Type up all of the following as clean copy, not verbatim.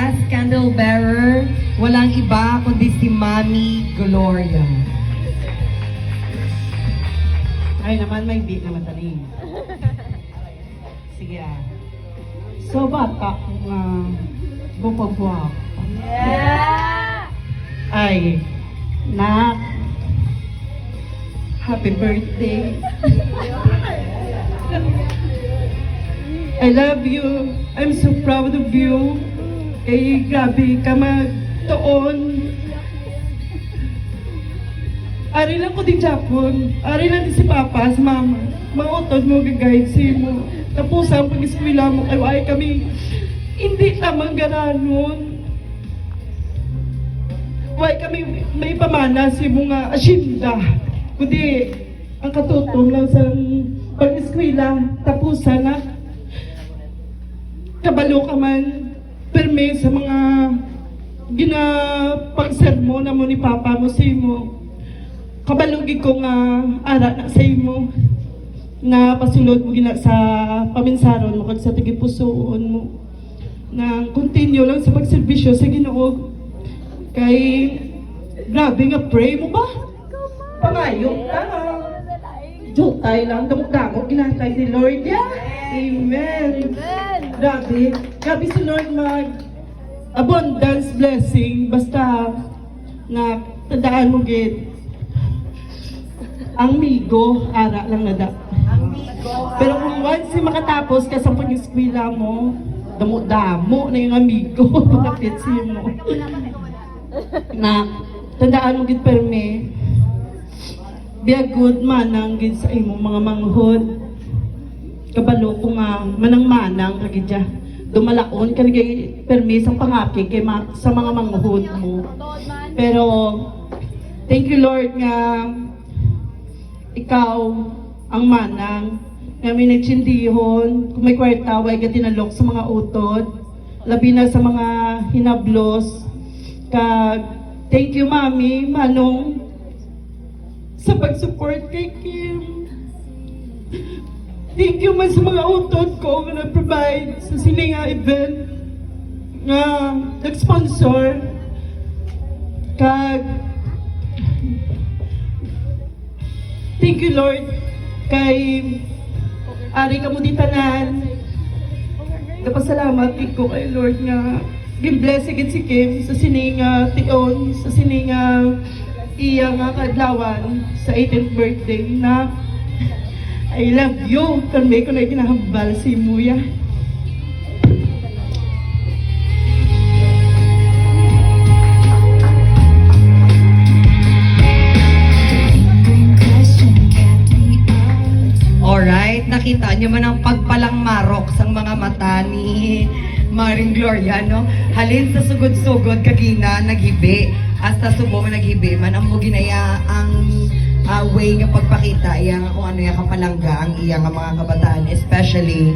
last candle bearer, walang iba kundi si Mami Gloria. Ay naman, may beat na madali. Sige ah. So, bata, bupagwap. Yeah! Ay, nak, happy birthday. I love you. I'm so proud of you. Eh, grabe ka magtuon. Ari lang ko din Japon. Ari lang din si Papa, si Mama. Mga utod mo, gagayad si mo. Tapos ang pag-eskwila mo, ay kami hindi tamang gananon. Why kami may pamana si mga asyenda. Kundi ang katutom lang sa pag-eskwela. Tapusan na. Kabalo ka man, perme sa mga ginapagsermo na mo ni Papa mo sa imo. Kabalugid ko nga ara na sa imo na pasulod mo gina sa paminsaron mo kag sa tigipusoon mo na continue lang sa pagserbisyo sa Ginoo. Kay grabe nga pray mo ba? Pangayo ka. Jutay lang, damok-damok, ginatay si Lord. Yeah. Amen. Grabe. Grabe si Lord abundance blessing. Basta na tandaan mo gid. Ang migo, ara lang nada. Pero kung once makatapos ka sa pag-eskwela mo, damo-damo na yung amigo. Pagkapit siya mo. Na tandaan mo gid perme. Be a good manang gid sa imong mga manghod. Kabalo ko nga manang-manang kagidya. Dumalaon ka nagay permis ang pangaki kay sa mga manghod mo. Pero thank you Lord nga ikaw ang manang nga may nagtsindihon kung may kwarta way ka tinalok sa mga utod labi na sa mga hinablos kag thank you Mami Manong sa pag-support kay Kim. Thank you man sa mga utod ko nga nag-provide sa sininga event nga nag-sponsor kag thank you Lord kay ari ka mo di tanan. Napasalamat ko kay Lord nga gi-bless gid si Kim sa sininga tion sa sininga iya nga kadlawan sa 18th birthday na I love you. Karme ko na kinahambal si Muya. Alright, nakita niyo man ang pagpalang marok sa mga mata ni Maring Gloria, no? Halin sa sugod-sugod kagina naghibi, hasta subong naghibi man ang ginaya ang way nga pagpakita iya kung ano yung kapalangga ang iya nga mga kabataan, especially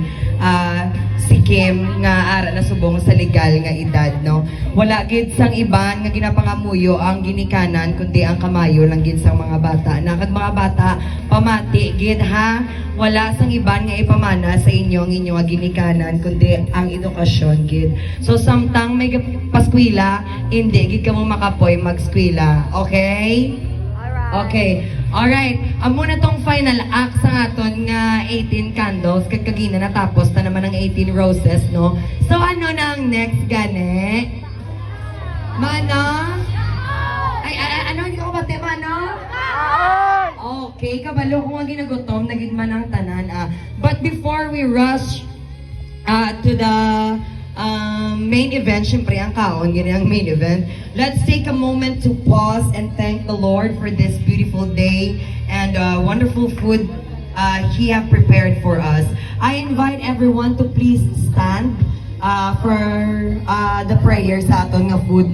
si Kim nga ara na subong sa legal nga edad, no? Wala gid sang iban nga ginapangamuyo ang ginikanan kundi ang kamayo lang gid sang mga bata. Nakad mga bata, pamati gid ha. Wala sang iban nga ipamana sa inyo ang inyong ginikanan kundi ang edukasyon gid. So samtang may paskwela, hindi gid kamo makapoy magskwela. Okay? Okay. Alright. Amo na tong final act sa aton nga 18 candles. Kagkagina natapos na naman ang 18 roses, no? So ano na ang next gane? Mana? Ay, ano hindi ko bate, Mana? Okay, kabalo ko nga ginagutom, naging man ang tanan. But before we rush to the main event, syempre ang kaon, yun ang main event. Let's take a moment to pause and thank the Lord for this beautiful day and wonderful food He have prepared for us. I invite everyone to please stand for the prayers sa aton nga food.